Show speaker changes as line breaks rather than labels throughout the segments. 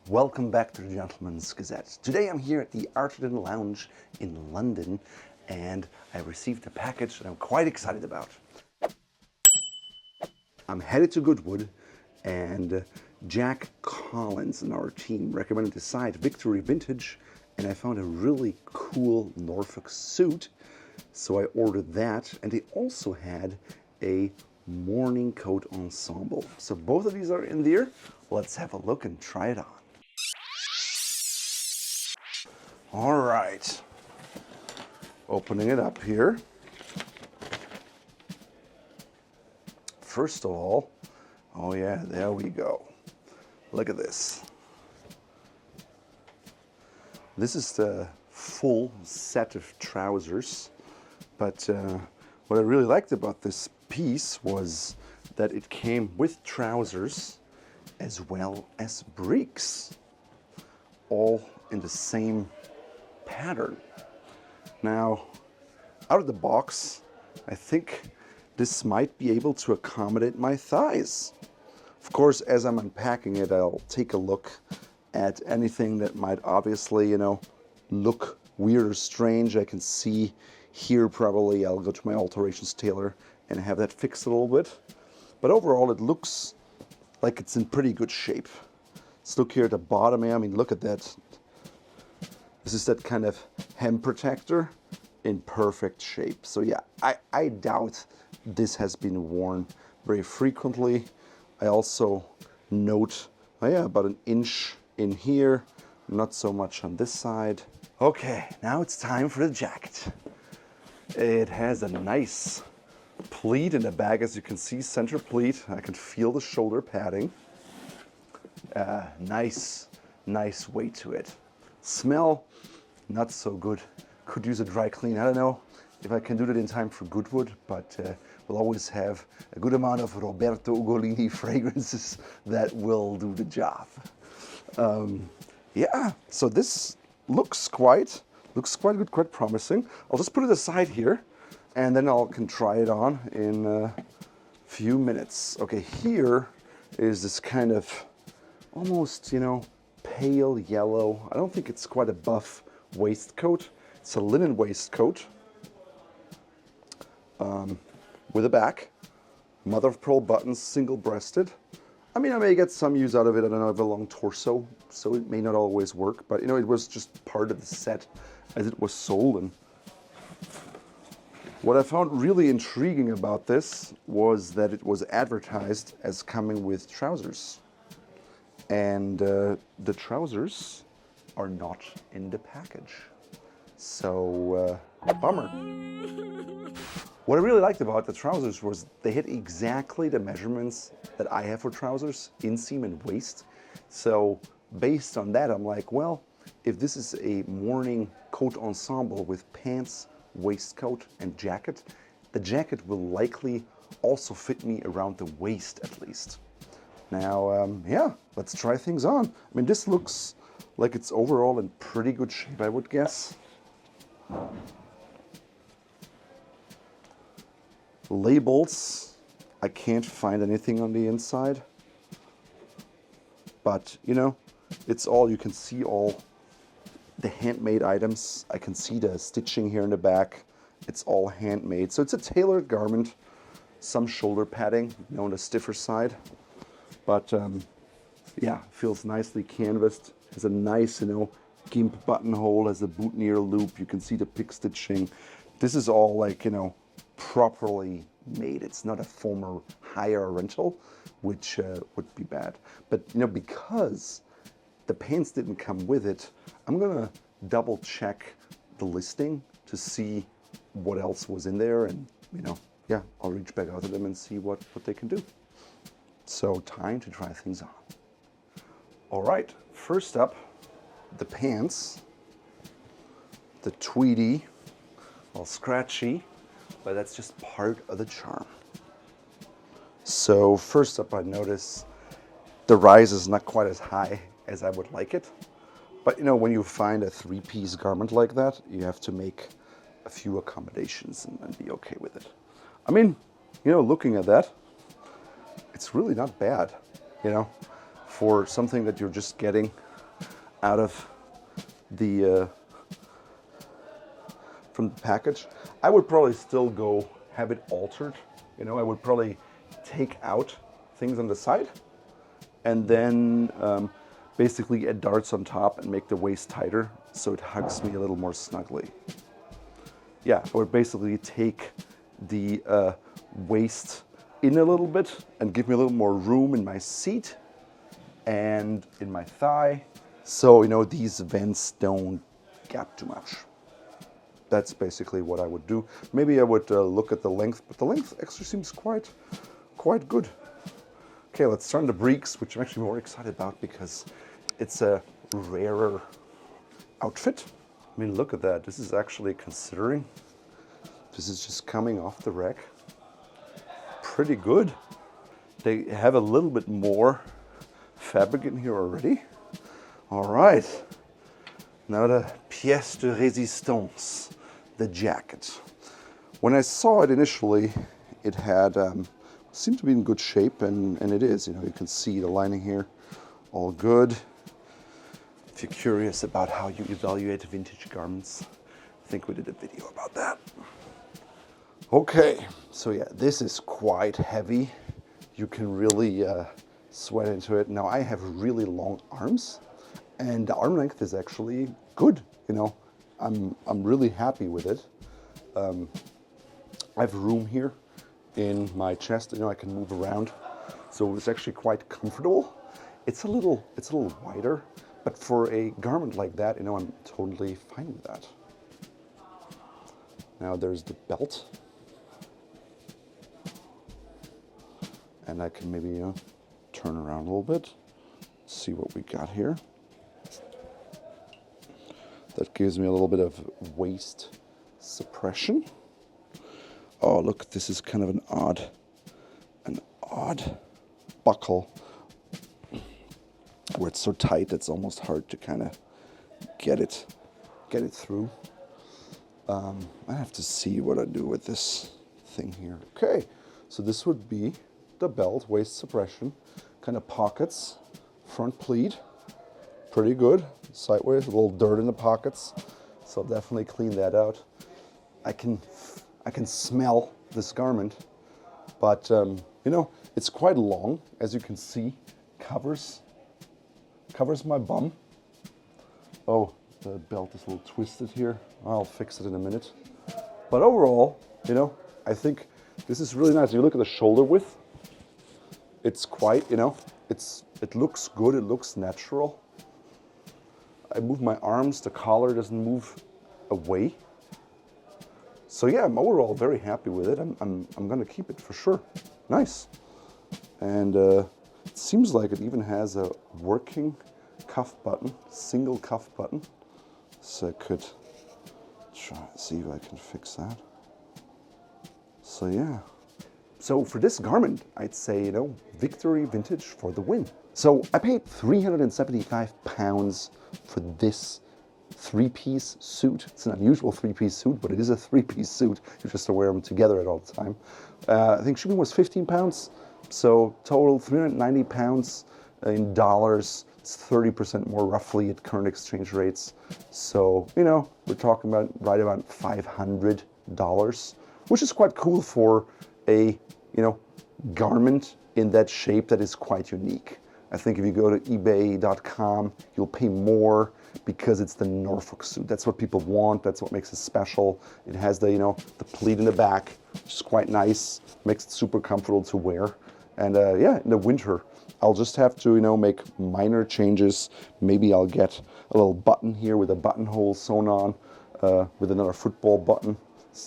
Welcome back to the Gentleman's Gazette. Today I'm here at the Arterton Lounge in London and I received a package that I'm quite excited about. I'm headed to Goodwood and Jack Collins and our team recommended the site Victory Vintage and I found a really cool Norfolk suit, so I ordered that, and they also had a morning coat ensemble. So both of these are in there. Let's have a look and try it on. All right, opening it up here. First of all, oh yeah, there we go. Look at this. This is the full set of trousers, but what I really liked about this piece was that it came with trousers as well as breeks, all in the same pattern. Now, out of the box, I think this might be able to accommodate my thighs. Of course, as I'm unpacking it, I'll take a look at anything that might obviously, look weird or strange. I can see here probably I'll go to my alterations tailor and have that fixed a little bit. But overall, it looks like it's in pretty good shape. Let's look here at the bottom here. I mean, look at that. This is that kind of hem protector in perfect shape. So yeah, I doubt this has been worn very frequently. I also note, oh yeah, about an inch in here, not so much on this side. Okay, now it's time for the jacket. It has a nice pleat in the back, as you can see, center pleat. I can feel the shoulder padding. Nice weight to it. Smell, not so good. Could use a dry clean. I don't know if I can do that in time for Goodwood, but we'll always have a good amount of Roberto Ugolini fragrances that will do the job. Yeah, so this looks quite good, quite promising. I'll just put it aside here, and then I can try it on in a few minutes. Okay, here is this kind of almost, pale yellow. I don't think it's quite a buff waistcoat. It's a linen waistcoat with a back, mother of pearl buttons, single-breasted. I mean, I may get some use out of it. I don't know, I have a long torso, so it may not always work, but it was just part of the set as it was sold. And what I found really intriguing about this was that it was advertised as coming with trousers. And the trousers are not in the package. So, bummer. What I really liked about the trousers was they hit exactly the measurements that I have for trousers, inseam and waist. So based on that, I'm like, well, if this is a morning coat ensemble with pants, waistcoat, and jacket, the jacket will likely also fit me around the waist at least. Now, yeah, let's try things on. I mean, this looks like it's overall in pretty good shape, I would guess. Labels, I can't find anything on the inside. But, it's all, you can see all the handmade items. I can see the stitching here in the back. It's all handmade. So it's a tailored garment. Some shoulder padding, on the stiffer side. But yeah, feels nicely canvassed. Has a nice, gimp buttonhole, has a boutonniere loop. You can see the pick stitching. This is all like, properly made. It's not a former hire rental, which would be bad. But, because the pants didn't come with it, I'm gonna double check the listing to see what else was in there. And, yeah, I'll reach back out to them and see what they can do. So time to try things on. All right, first up, the pants, the tweedy, all scratchy, but that's just part of the charm. So first up, I notice the rise is not quite as high as I would like it. But when you find a three-piece garment like that, you have to make a few accommodations and be okay with it. I mean, looking at that, it's really not bad, for something that you're just getting out of the from the package. I would probably still go have it altered. You know, I would probably take out things on the side and then basically add darts on top and make the waist tighter so it hugs me a little more snugly. Yeah, I would basically take the waist in a little bit and give me a little more room in my seat and in my thigh, so you know these vents don't gap too much. That's basically what I would do. Maybe I would look at the length, but the length actually seems quite good. Okay, let's turn to Breeks, which I'm actually more excited about because it's a rarer outfit. I mean, look at that. This is actually, considering this is just coming off the rack, pretty good. They have a little bit more fabric in here already. All right, now the pièce de résistance, the jacket. When I saw it initially, it had seemed to be in good shape, and it is. You know, you can see the lining here, all good. If you're curious about how you evaluate vintage garments, I think we did a video about that. Okay, so yeah, this is quite heavy. You can really sweat into it. Now I have really long arms, and the arm length is actually good. You know, I'm really happy with it. I have room here in my chest. You know, I can move around, so it's actually quite comfortable. It's a little wider, but for a garment like that, you know, I'm totally fine with that. Now there's the belt, and I can maybe, you know, turn around a little bit, see what we got here. That gives me a little bit of waist suppression. Oh, look, this is kind of an odd buckle where it's so tight it's almost hard to kind of get it through. I have to see what I do with this thing here. Okay, so this would be the belt, waist suppression, kind of pockets, front pleat, pretty good. Sideways, a little dirt in the pockets, so I'll definitely clean that out. I can smell this garment, but you know, it's quite long, as you can see. Covers my bum. Oh, the belt is a little twisted here. I'll fix it in a minute. But overall, you know, I think this is really nice. You look at the shoulder width. It's quite, you know, it looks good. It looks natural. I move my arms. The collar doesn't move away. So yeah, I'm overall very happy with it. I'm gonna keep it for sure. Nice. And it seems like it even has a working cuff button, single cuff button. So I could try and see if I can fix that. So yeah. So for this garment, I'd say, you know, Victory Vintage for the win. So I paid £375 for this three-piece suit. It's an unusual three-piece suit, but it is a three-piece suit. You just wear them together at all the time. I think shipping was £15, so total £390 in dollars. It's 30% more roughly at current exchange rates. So, you know, we're talking about right about $500, which is quite cool for a, you know, garment in that shape that is quite unique. I think if you go to ebay.com, you'll pay more because it's the Norfolk suit. That's what people want. That's what makes it special. It has the, you know, the pleat in the back, which is quite nice. Makes it super comfortable to wear. And yeah, in the winter, I'll just have to, you know, make minor changes. Maybe I'll get a little button here with a buttonhole sewn on with another football button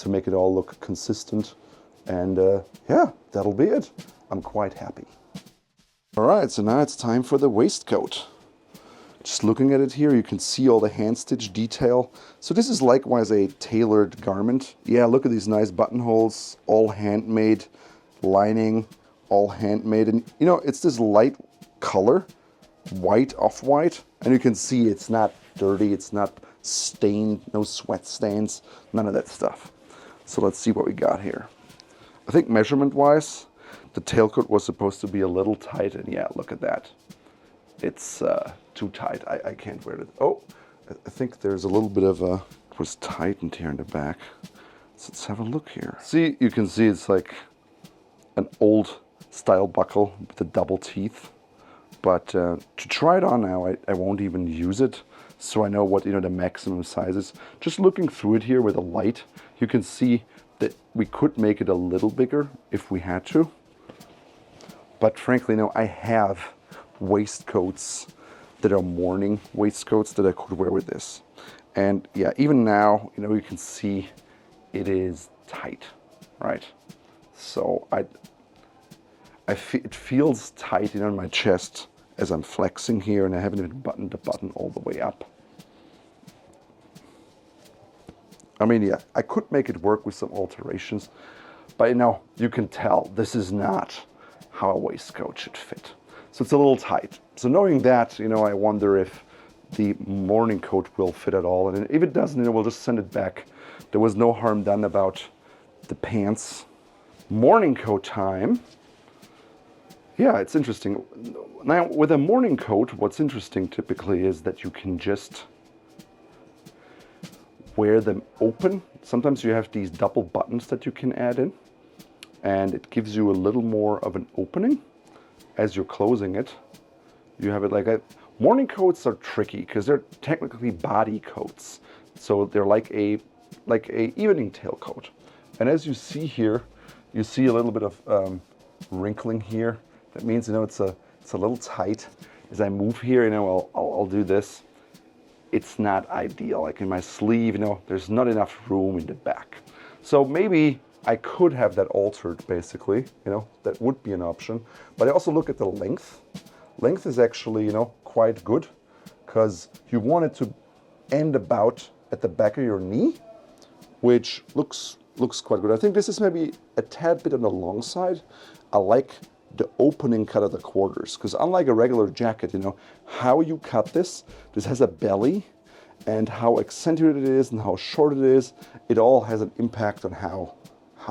to make it all look consistent. And yeah, that'll be it. I'm quite happy. All right, so now it's time for the waistcoat. Just looking at it here, you can see all the hand stitch detail. So this is likewise a tailored garment. Yeah, look at these nice buttonholes, all handmade, lining, all handmade. And you know, it's this light color, white, off-white, and you can see it's not dirty, it's not stained, no sweat stains, none of that stuff. So let's see what we got here. I think measurement-wise, the tailcoat was supposed to be a little tight, and yeah, look at that. It's too tight. I can't wear it. Oh, I think there's a little bit of a, it was tightened here in the back. So let's have a look here. See, you can see it's like an old style buckle with the double teeth. But to try it on now, I won't even use it, so I know what the maximum size is. Just looking through it here with a light, you can see that we could make it a little bigger if we had to. But frankly, no, I have waistcoats that are morning waistcoats that I could wear with this. And yeah, even now, you can see it is tight, right? So it feels tight, in my chest as I'm flexing here, and I haven't even buttoned the button all the way up. I mean, yeah, I could make it work with some alterations, but you can tell this is not how a waistcoat should fit. So it's a little tight. So knowing that, I wonder if the morning coat will fit at all. And if it doesn't, we'll just send it back. There was no harm done about the pants. Morning coat time. Yeah, it's interesting. Now, with a morning coat, what's interesting typically is that you can just wear them open. Sometimes you have these double buttons that you can add in, and it gives you a little more of an opening as you're closing it. You have it like a... Morning coats are tricky because they're technically body coats. So they're like a evening tailcoat. And as you see here, you see a little bit of wrinkling here. That means, it's a little tight. As I move here, I'll do this. It's not ideal. Like in my sleeve, there's not enough room in the back. So maybe I could have that altered, basically. That would be an option. But I also look at the length. Length is actually, quite good, because you want it to end about at the back of your knee, which looks quite good. I think this is maybe a tad bit on the long side. I like the opening cut of the quarters, because unlike a regular jacket, how you cut this has a belly, and how accentuated it is and how short it is, it all has an impact on how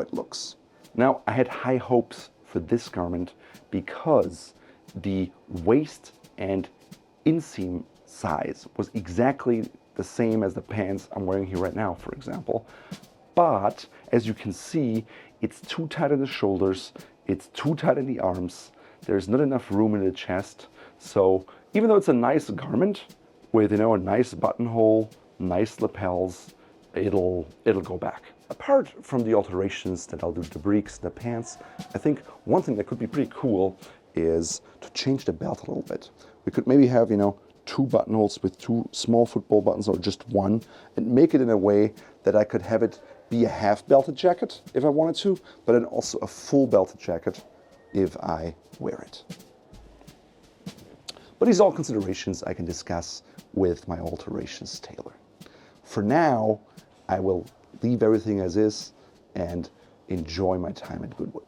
it looks. Now, I had high hopes for this garment because the waist and inseam size was exactly the same as the pants I'm wearing here right now, for example. But as you can see, it's too tight in the shoulders, it's too tight in the arms, there's not enough room in the chest. So even though it's a nice garment with a nice buttonhole, nice lapels, it'll go back. Apart from the alterations that I'll do to the breeks, the pants, I think one thing that could be pretty cool is to change the belt a little bit. We could maybe have, two buttonholes with two small football buttons, or just one, and make it in a way that I could have it be a half belted jacket if I wanted to, but then also a full belted jacket if I wear it. But these are all considerations I can discuss with my alterations tailor. For now, I will leave everything as is and enjoy my time at Goodwood.